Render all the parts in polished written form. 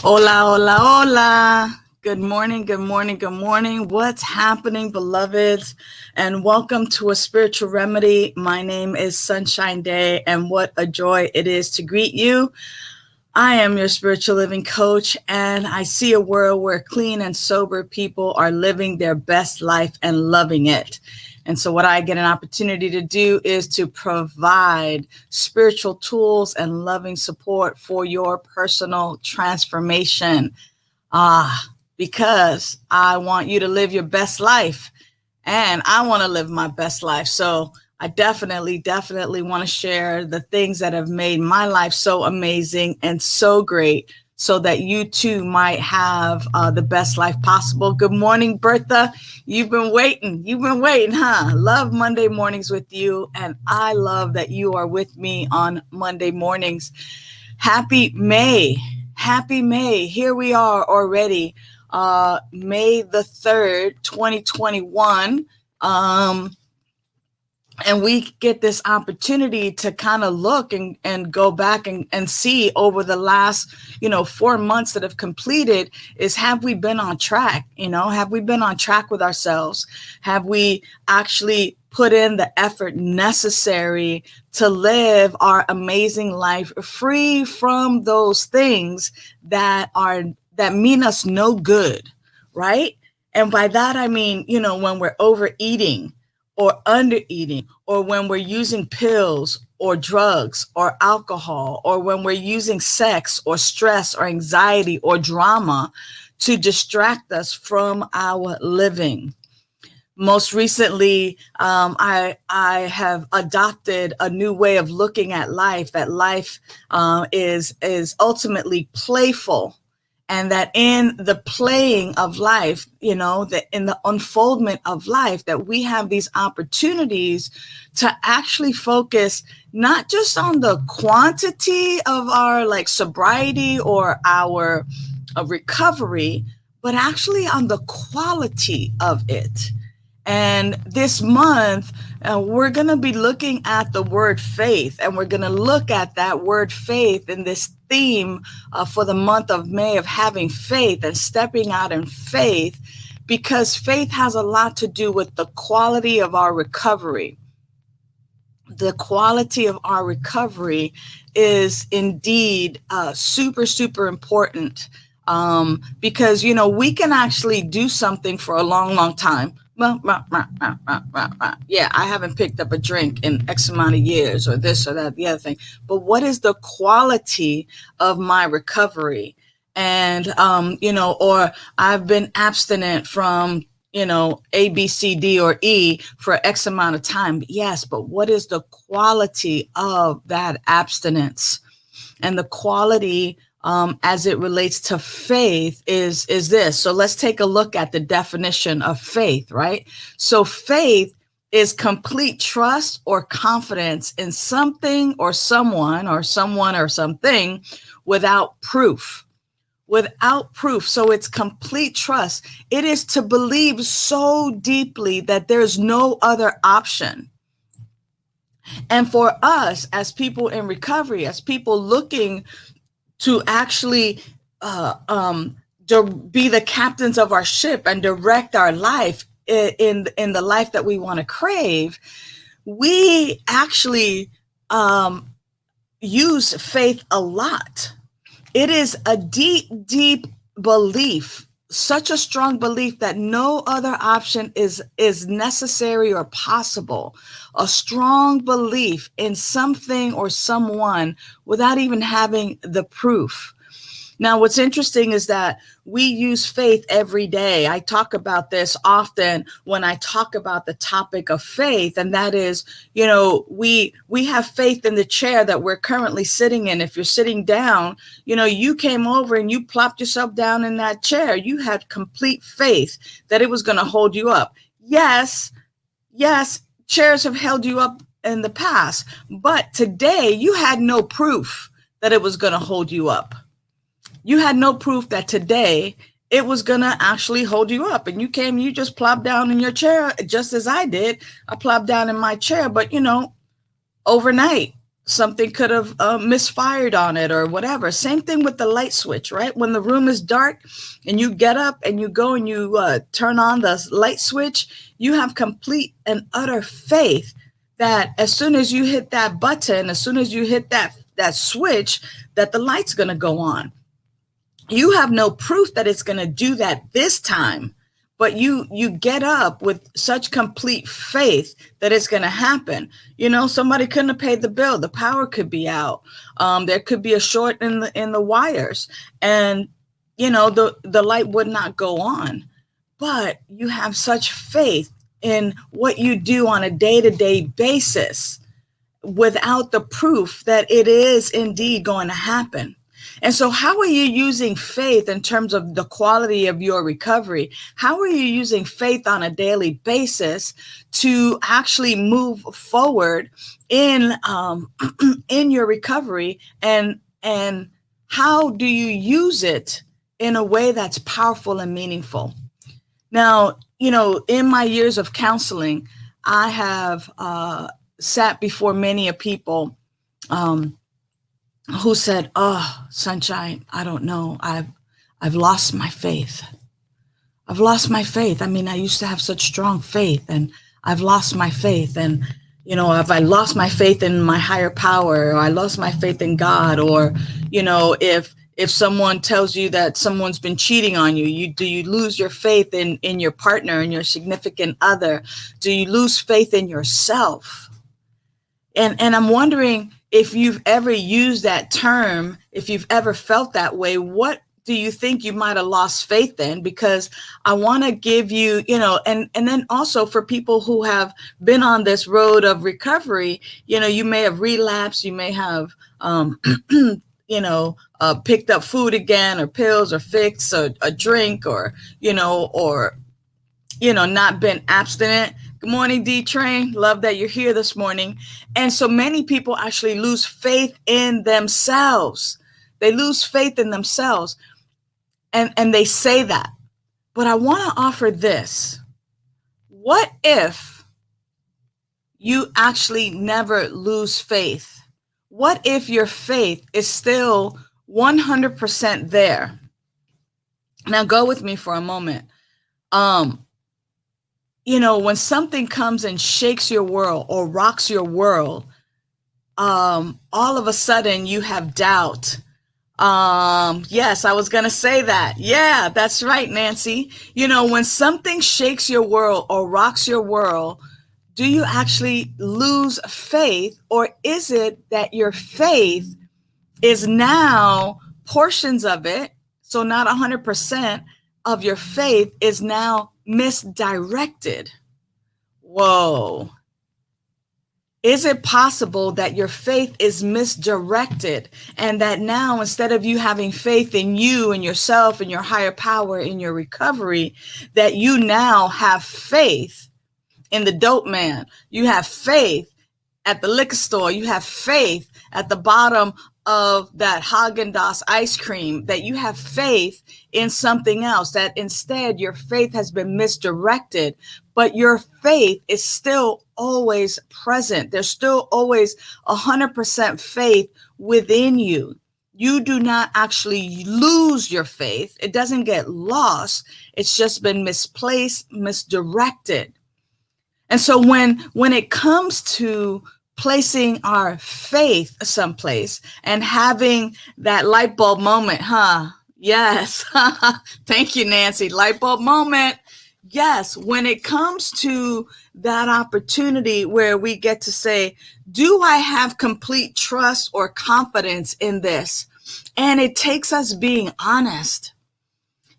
Hola, hola, hola. Good morning, good morning, good morning. What's happening, beloveds? And welcome to A Spiritual Remedy. My name is Sunshine Day, and what a joy it is to greet you. I am your spiritual living coach, and I see a world where clean and sober people are living their best life and loving it. And so what I get an opportunity to do is to provide spiritual tools and loving support for your personal transformation. Because I want you to live your best life, and I want to live my best life. So I definitely want to share the things that have made my life so amazing and so great, so that you too might have the best life possible. Good morning, Bertha. You've been waiting, huh? Love Monday mornings with you. And I love that you are with me on Monday mornings. Happy May. Here we are already, May the 3rd, 2021. And we get this opportunity to kind of look and go back and see over the last, 4 months that have completed, is have we been on track? Have we been on track with ourselves? Have we actually put in the effort necessary to live our amazing life free from those things that mean us no good, right? And by that, I mean, when we're overeating or under eating, or when we're using pills or drugs or alcohol, or when we're using sex or stress or anxiety or drama to distract us from our living. Most recently, I have adopted a new way of looking at life, that life is ultimately playful. And that in the playing of life, that in the unfoldment of life, that we have these opportunities to actually focus not just on the quantity of our sobriety or our recovery, but actually on the quality of it. And this month, we're going to be looking at the word faith, and we're going to look at that word faith in this theme for the month of May of having faith and stepping out in faith, because faith has a lot to do with the quality of our recovery. The quality of our recovery is indeed super important, because, we can actually do something for a long time. Yeah, I haven't picked up a drink in X amount of years, or this or that, the other thing. But what is the quality of my recovery? And, or I've been abstinent from, A, B, C, D, or E for X amount of time. Yes, but what is the quality of that abstinence? And the quality as it relates to faith is this. So let's take a look at the definition of faith, right? So faith is complete trust or confidence in something or someone or something without proof. So it's complete trust. It is to believe so deeply that there's no other option. And for us as people in recovery, as people looking to actually be the captains of our ship and direct our life in the life that we want to crave, we actually use faith a lot It is a deep, deep belief, such a strong belief that no other option is necessary or possible. A strong belief in something or someone without even having the proof. Now, what's interesting is that we use faith every day. I talk about this often when I talk about the topic of faith, and that is, we have faith in the chair that we're currently sitting in. If you're sitting down, you came over and you plopped yourself down in that chair. You had complete faith that it was going to hold you up. Yes, chairs have held you up in the past, but today you had no proof that it was going to hold you up. You had no proof that today it was going to actually hold you up. And you just plopped down in your chair, just as I did. I plopped down in my chair, but overnight, something could have misfired on it or whatever. Same thing with the light switch, right? When the room is dark and you get up and you go and you turn on the light switch, you have complete and utter faith that as soon as you hit that button, as soon as you hit that switch, that the light's going to go on. You have no proof that it's going to do that this time, but you get up with such complete faith that it's going to happen. Somebody couldn't have paid the bill. The power could be out. There could be a short in the wires, and the light would not go on. But you have such faith in what you do on a day-to-day basis without the proof that it is indeed going to happen. And so how are you using faith in terms of the quality of your recovery? How are you using faith on a daily basis to actually move forward in your recovery? And how do you use it in a way that's powerful and meaningful? Now, in my years of counseling, I have sat before many people who said, "Oh, Sunshine, I don't know. I've lost my faith. I've lost my faith. I mean, I used to have such strong faith, and I've lost my faith. And if I lost my faith in my higher power, or I lost my faith in God, or if someone tells you that someone's been cheating on you, do you lose your faith in your partner and your significant other? Do you lose faith in yourself?" And I'm wondering, if you've ever used that term, if you've ever felt that way, what do you think you might have lost faith in? Because I want to give you, and then also for people who have been on this road of recovery, you may have relapsed, you may have, picked up food again, or pills, or fix, or a drink, or not been abstinent. Good morning, D-Train. Love that you're here this morning. And so many people actually lose faith in themselves. They lose faith in themselves. And they say that. But I want to offer this. What if you actually never lose faith? What if your faith is still 100% there? Now go with me for a moment. When something comes and shakes your world or rocks your world, all of a sudden you have doubt. Yes, I was going to say that. Yeah, that's right, Nancy. When something shakes your world or rocks your world, do you actually lose faith, or is it that your faith is now portions of it, so not 100% of your faith is now misdirected? Whoa. Is it possible that your faith is misdirected, and that now, instead of you having faith in you and yourself and your higher power in your recovery, that you now have faith in the dope man? You have faith at the liquor store. You have faith at the bottom of that Haagen-Dazs ice cream, that you have faith in something else, that instead your faith has been misdirected, but your faith is still always present. There's still always 100% faith within you. You do not actually lose your faith. It doesn't get lost. It's just been misplaced, misdirected. And so when it comes to placing our faith someplace and having that light bulb moment, huh? Yes. Thank you, Nancy. Light bulb moment. Yes. When it comes to that opportunity where we get to say, do I have complete trust or confidence in this? And it takes us being honest.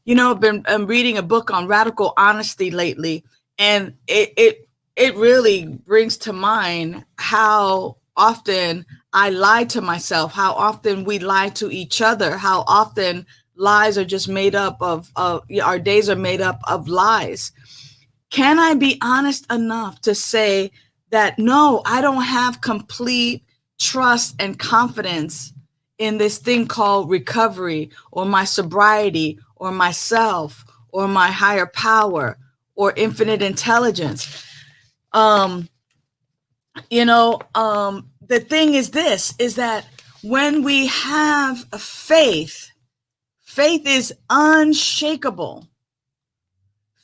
You know, I'm reading a book on radical honesty lately, and it really brings to mind how often I lie to myself, how often we lie to each other, how often lies are just made up of our days are made up of lies. Can I be honest enough to say that, no, I don't have complete trust and confidence in this thing called recovery or my sobriety or myself or my higher power or infinite intelligence? The thing is this, is that when we have a faith is unshakable.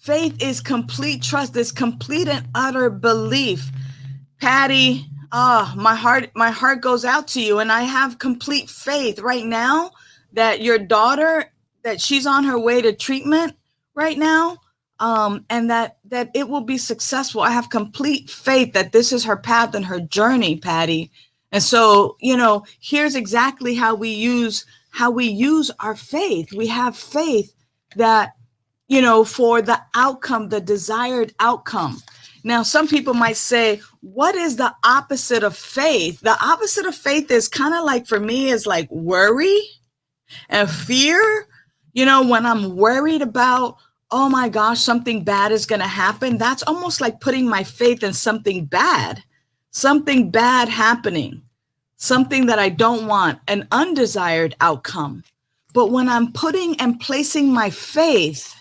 Faith is complete trust. It's complete and utter belief. Patty, my heart goes out to you. And I have complete faith right now that your daughter, that she's on her way to treatment right now. And that it will be successful. I have complete faith that this is her path and her journey, Patty. And so, here's exactly how we use our faith. We have faith that, for the outcome, the desired outcome. Now, some people might say, what is the opposite of faith? The opposite of faith is kind of like, for me, is like worry and fear. When I'm worried about, oh my gosh, something bad is going to happen, that's almost like putting my faith in something bad happening, something that I don't want, an undesired outcome. But when I'm putting and placing my faith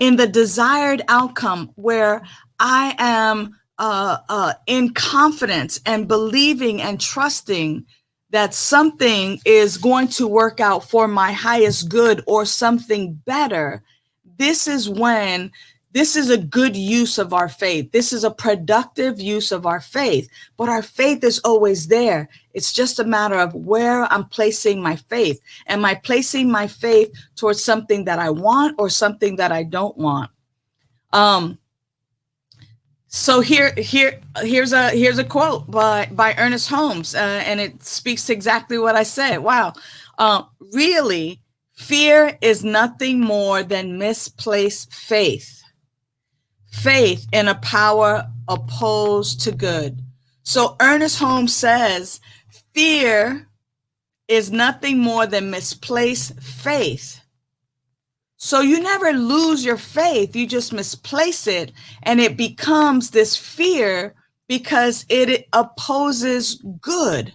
in the desired outcome, where I am in confidence and believing and trusting that something is going to work out for my highest good or something better, this is a good use of our faith. This is a productive use of our faith, but our faith is always there. It's just a matter of where I'm placing my faith. Am I placing my faith towards something that I want or something that I don't want? So here's a quote by Ernest Holmes, and it speaks to exactly what I said. Wow. Really, fear is nothing more than misplaced faith. Faith in a power opposed to good. So Ernest Holmes says, fear is nothing more than misplaced faith. So you never lose your faith, you just misplace it, and it becomes this fear because it opposes good.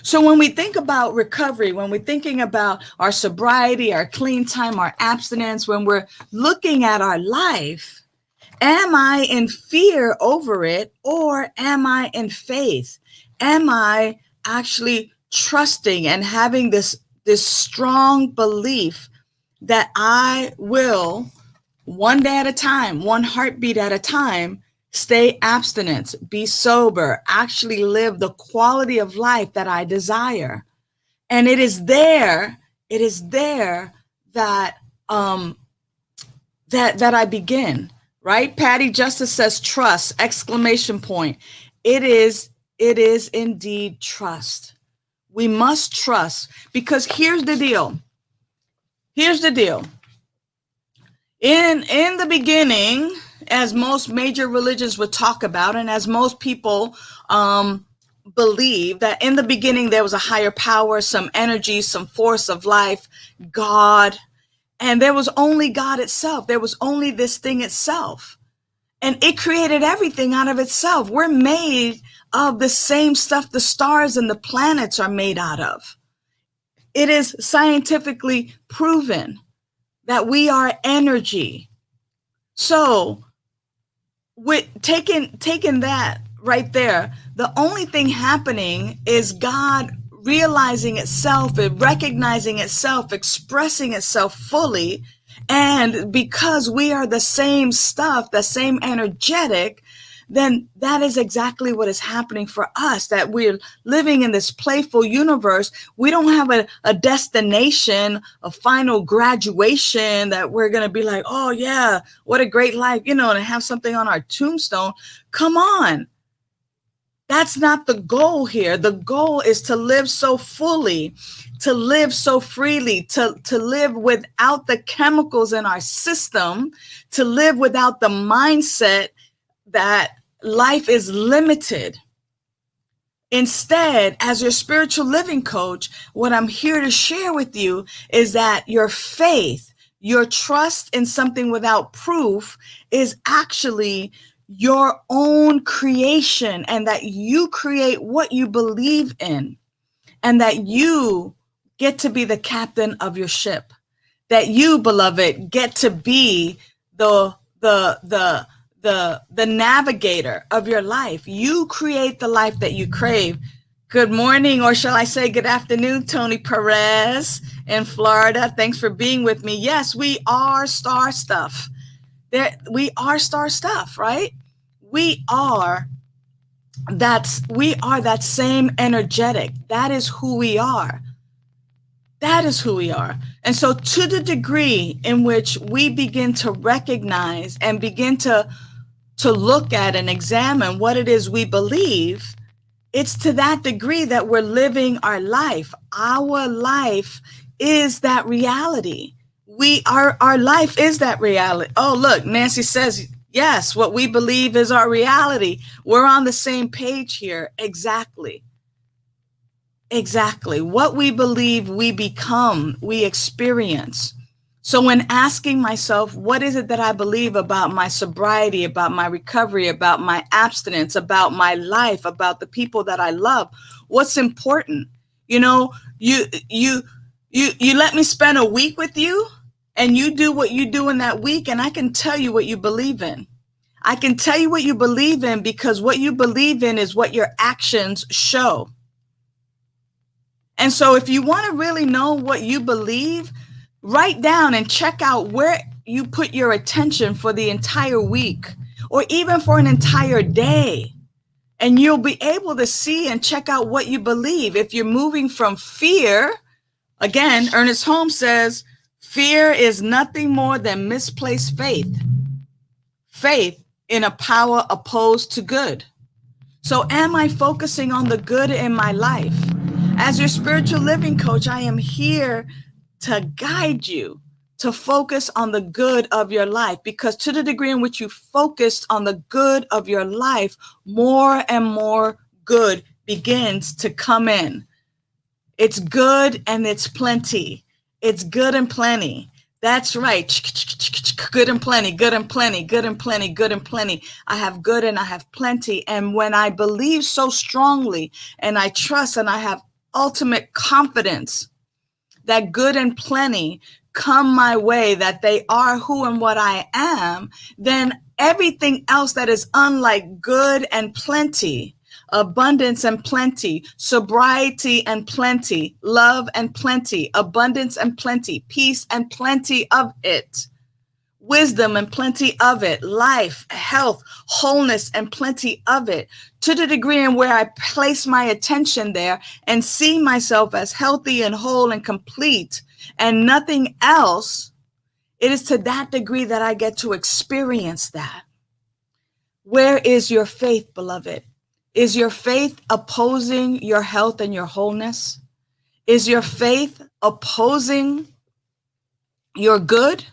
So when we think about recovery, when we're thinking about our sobriety, our clean time, our abstinence, when we're looking at our life, am I in fear over it, or am I in faith? Am I actually trusting and having this strong belief that I will, one day at a time, one heartbeat at a time, stay abstinent, be sober, actually live the quality of life that I desire? And it is there that that I begin. Right? Patty Justice says trust, exclamation point. It is indeed trust. We must trust, because here's the deal. In the beginning, as most major religions would talk about, and as most people believe, that in the beginning there was a higher power, some energy, some force of life, God. And there was only God itself. There was only this thing itself. And it created everything out of itself. We're made of the same stuff the stars and the planets are made out of. It is scientifically proven that we are energy. So with taking that right there, the only thing happening is God realizing itself, and recognizing itself, expressing itself fully. And because we are the same stuff, the same energetic, then that is exactly what is happening for us, that we're living in this playful universe. We don't have a destination, a final graduation that we're going to be like, oh yeah, what a great life, and have something on our tombstone. Come on. That's not the goal here. The goal is to live so fully, to live so freely, to live without the chemicals in our system, to live without the mindset that life is limited. Instead, as your spiritual living coach, what I'm here to share with you is that your faith, your trust in something without proof is actually your own creation, and that you create what you believe in, and that you get to be the captain of your ship, that you, beloved, get to be the navigator of your life. You create the life that you crave. Good morning, or shall I say good afternoon, Tony Perez in Florida. Thanks for being with me. Yes, we are star stuff. We are star stuff, right? We are that same energetic. That is who we are. That is who we are. And so to the degree in which we begin to recognize and begin to look at and examine what it is we believe, it's to that degree that we're living our life. Our life is that reality. Our life is that reality. Oh, look, Nancy says, yes, what we believe is our reality. We're on the same page here. Exactly. What we believe, we become, we experience. So when asking myself, what is it that I believe about my sobriety, about my recovery, about my abstinence, about my life, about the people that I love, what's important? You let me spend a week with you, and you do what you do in that week, and I can tell you what you believe in. I can tell you what you believe in, because what you believe in is what your actions show. And so if you want to really know what you believe, write down and check out where you put your attention for the entire week, or even for an entire day. And you'll be able to see and check out what you believe. If you're moving from fear, again, Ernest Holmes says, fear is nothing more than misplaced faith. Faith in a power opposed to good. So am I focusing on the good in my life? As your spiritual living coach, I am here to guide you to focus on the good of your life, because to the degree in which you focus on the good of your life, more and more good begins to come in. It's good and it's plenty. It's good and plenty. That's right. Good and plenty, good and plenty, good and plenty, good and plenty. I have good and I have plenty. And when I believe so strongly, and I trust, and I have ultimate confidence that good and plenty come my way, that they are who and what I am, then everything else that is unlike good and plenty, abundance and plenty, sobriety and plenty, love and plenty, abundance and plenty, peace and plenty of it, wisdom and plenty of it, life, health, wholeness and plenty of it, to the degree in where I place my attention there and see myself as healthy and whole and complete and nothing else, it is to that degree that I get to experience that. Where is your faith, beloved? Is your faith opposing your health and your wholeness? Is your faith opposing your good?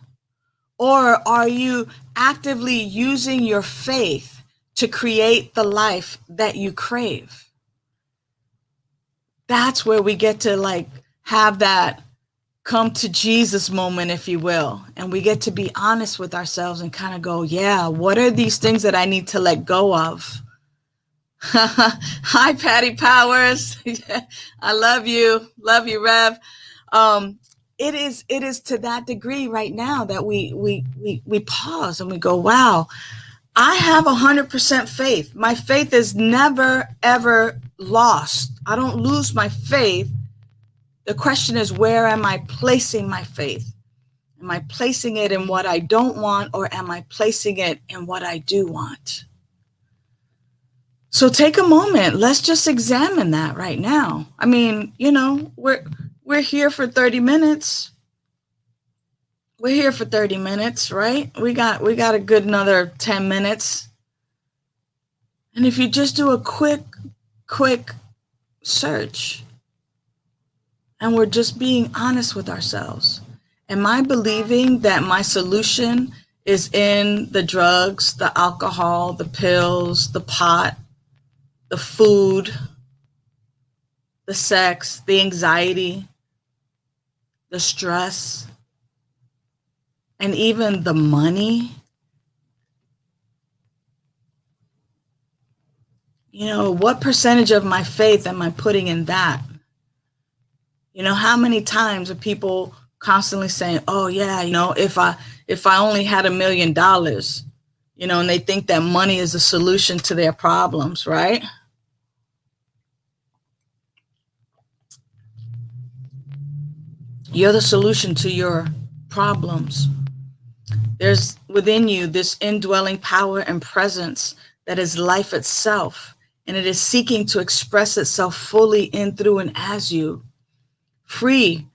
Or are you actively using your faith to create the life that you crave? That's where we get to have that come to Jesus moment, if you will. And we get to be honest with ourselves and kind of go, yeah, what are these things that I need to let go of? Hi, Patty Powers. I love you. Love you, Rev. It is to that degree right now that we pause and we go, wow, I have 100% faith. My faith is never, ever lost. I don't lose my faith. The question is, where am I placing my faith? Am I placing it in what I don't want, or am I placing it in what I do want? So take a moment. Let's just examine that right now. I mean, we're here for 30 minutes. We're here for 30 minutes, right? We got a good another 10 minutes. And if you just do a quick search, and we're just being honest with ourselves. Am I believing that my solution is in the drugs, the alcohol, the pills, the pot, the food, the sex, the anxiety, the stress, and even the money? What percentage of my faith am I putting in that? How many times are people constantly saying, oh yeah, if I only had $1 million, and they think that money is the solution to their problems, right? You're the solution to your problems. There's within you this indwelling power and presence that is life itself, and it is seeking to express itself fully in, through, and as you. Free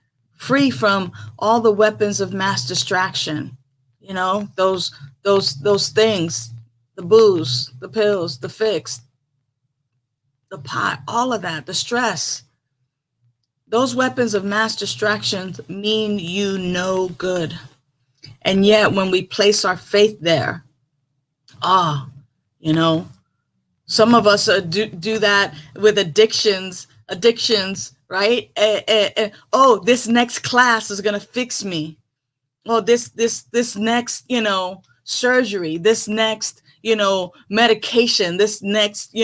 from all the weapons of mass distraction, those things, the booze, the pills, the fix, the pot, all of that, the stress. Those weapons of mass distraction mean you no good. And yet when we place our faith there, some of us do that with addictions, right? Oh, this next class is going to fix me. Oh, this next, surgery, this next, medication, this next,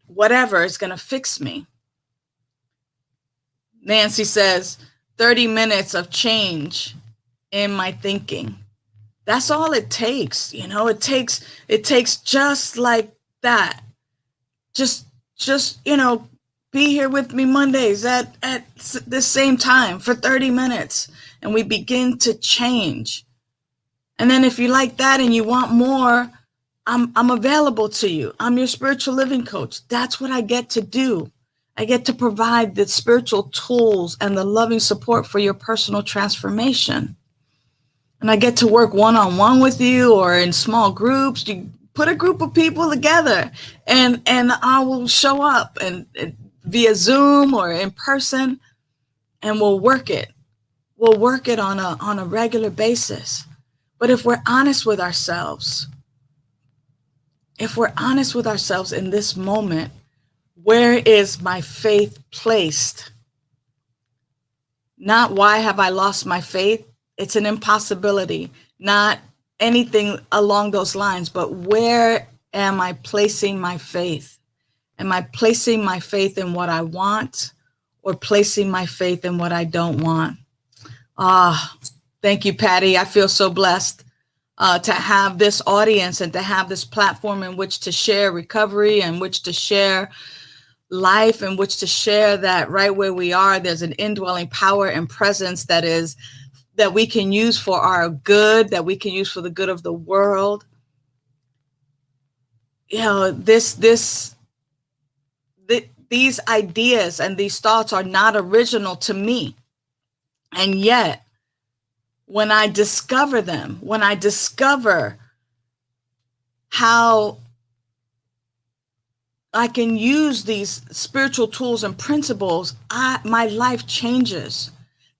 whatever is going to fix me. Nancy says 30 minutes of change in my thinking. That's all it takes. It takes just like that. Just, be here with me Mondays at the same time for 30 minutes, and we begin to change. And then if you like that and you want more, I'm available to you. I'm your spiritual living coach. That's what I get to do. I get to provide the spiritual tools and the loving support for your personal transformation. And I get to work one-on-one with you or in small groups. You put a group of people together, and I will show up and via Zoom or in person, and we'll work it. We'll work it on a regular basis. But if we're honest with ourselves, in this moment, where is my faith placed? Not why have I lost my faith? It's an impossibility, not anything along those lines, but where am I placing my faith? Am I placing my faith in what I want, or placing my faith in what I don't want? Thank you, Patty. I feel so blessed to have this audience and to have this platform in which to share recovery, and which to share life, and which to share that right where we are, there's an indwelling power and presence that we can use for our good, that we can use for the good of the world. These ideas and these thoughts are not original to me. And yet, when I discover them, when I discover how I can use these spiritual tools and principles, my life changes.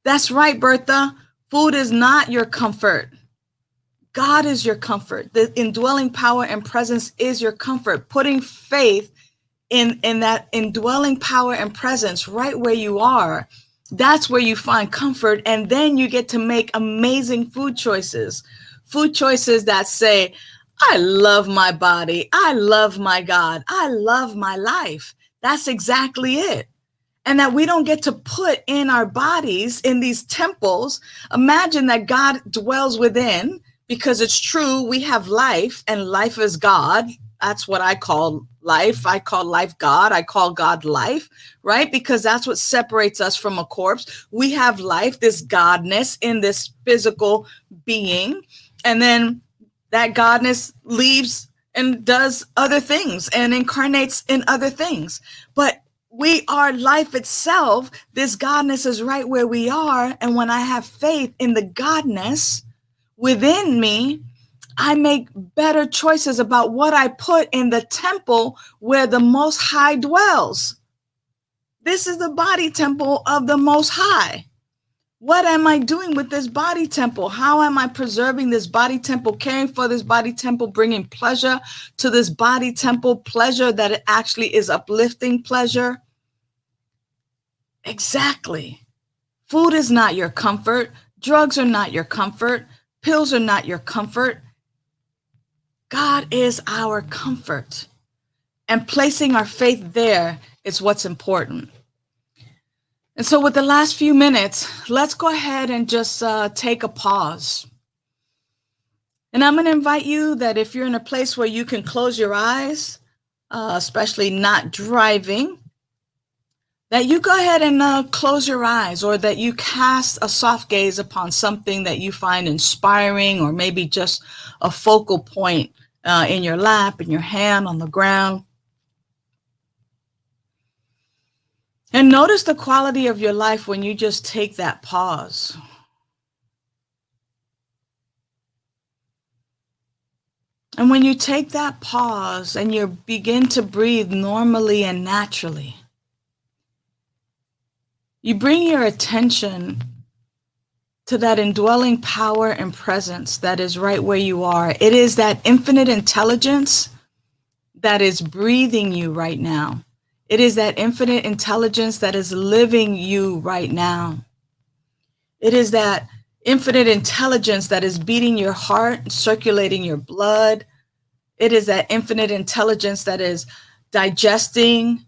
That's right, Bertha. Food is not your comfort. God is your comfort. The indwelling power and presence is your comfort. Putting faith in that indwelling power and presence right where you are, that's where you find comfort. And then you get to make amazing food choices that say, I love my body. I love my God. I love my life. That's exactly it. And that we don't get to put in our bodies in these temples. Imagine that God dwells within, because it's true. We have life, and life is God. That's what I call life. I call life God. I call God life, right? Because that's what separates us from a corpse. We have life, this godness in this physical being. And then that godness leaves and does other things and incarnates in other things. But we are life itself. This Godness is right where we are. And when I have faith in the Godness within me, I make better choices about what I put in the temple where the Most High dwells. This is the body temple of the Most High. What am I doing with this body temple? How am I preserving this body temple, caring for this body temple, bringing pleasure to this body temple, pleasure that it actually is uplifting pleasure? Exactly. Food is not your comfort. Drugs are not your comfort. Pills are not your comfort. God is our comfort. And placing our faith there is what's important. And so with the last few minutes, let's go ahead and just take a pause. And I'm going to invite you that if you're in a place where you can close your eyes, especially not driving, that you go ahead and close your eyes, or that you cast a soft gaze upon something that you find inspiring, or maybe just a focal point in your lap, in your hand, on the ground. And notice the quality of your life when you just take that pause. And when you take that pause and you begin to breathe normally and naturally, you bring your attention to that indwelling power and presence that is right where you are. It is that infinite intelligence that is breathing you right now. It is that infinite intelligence that is living you right now. It is that infinite intelligence that is beating your heart, circulating your blood. It is that infinite intelligence that is digesting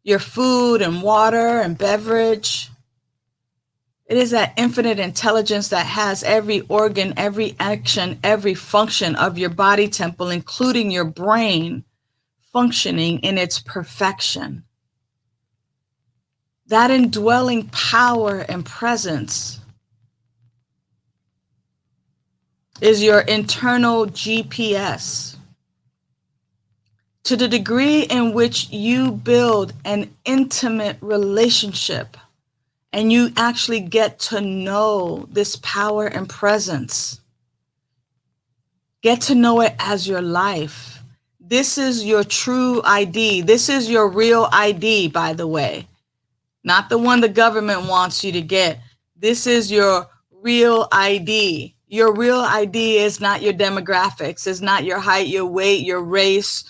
your food and water and beverage. It is that infinite intelligence that has every organ, every action, every function of your body temple, including your brain, functioning in its perfection. That indwelling power and presence is your internal GPS. To the degree in which you build an intimate relationship and you actually get to know this power and presence, get to know it as your life. This is your true ID. This is your real ID, by the way, not the one the government wants you to get. This is your real ID. Your real ID is not your demographics. It's not your height, your weight, your race,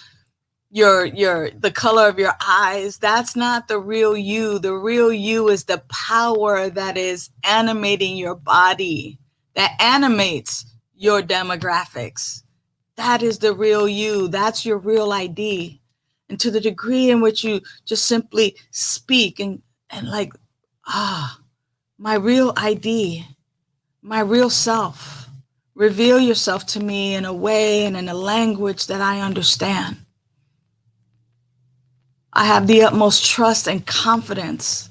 the color of your eyes. That's not the real you. The real you is the power that is animating your body, that animates your demographics. That is the real you. That's your real ID. And to the degree in which you just simply speak and like, my real ID, my real self, reveal yourself to me in a way and in a language that I understand. I have the utmost trust and confidence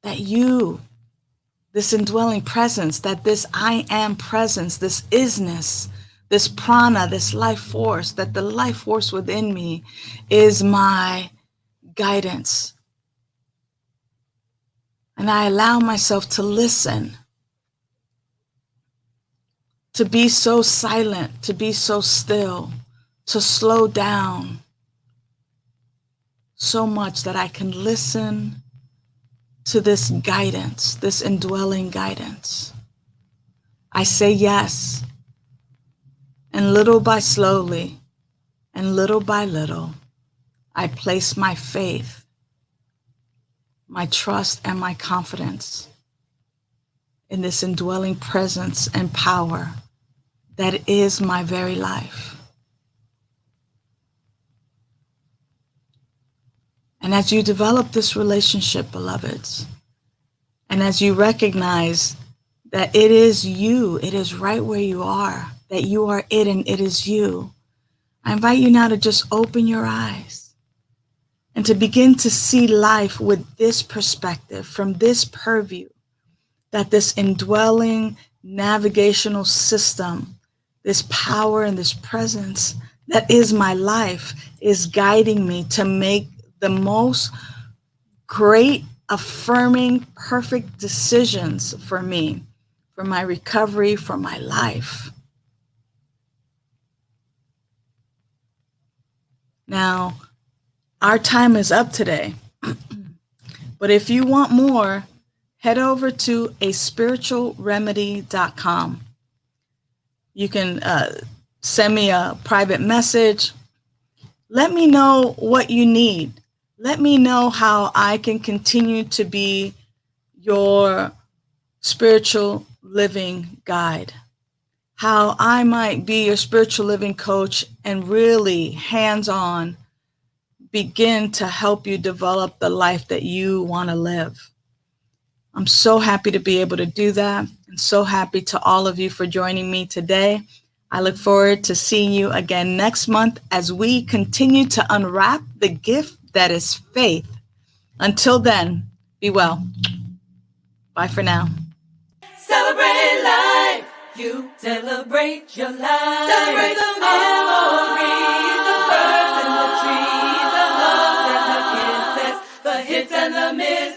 that you, this indwelling presence, that this I am presence, this isness, this prana, this life force, that the life force within me is my guidance. And I allow myself to listen, to be so silent, to be so still, to slow down so much that I can listen to this guidance, this indwelling guidance. I say yes, and little by slowly, and little by little, I place my faith, my trust, and my confidence in this indwelling presence and power that is my very life. And as you develop this relationship, beloveds, and as you recognize that it is you, it is right where you are, that you are it and it is you, I invite you now to just open your eyes and to begin to see life with this perspective, from this purview, that this indwelling navigational system this power and this presence that is my life is guiding me to make the most great, affirming, perfect decisions for me, for my recovery, for my life. Now, our time is up today. But if you want more, head over to aspiritualremedy.com. You can send me a private message. Let me know what you need. Let me know how I can continue to be your spiritual living guide, how I might be your spiritual living coach and really hands-on begin to help you develop the life that you want to live. I'm so happy to be able to do that, and so happy to all of you for joining me today. I look forward to seeing you again next month as we continue to unwrap the gift that is faith. Until then, be well. Bye for now. Celebrate life. You celebrate your life. Celebrate the memories, the birds and the trees, the hugs and the kisses, the hits and the misses.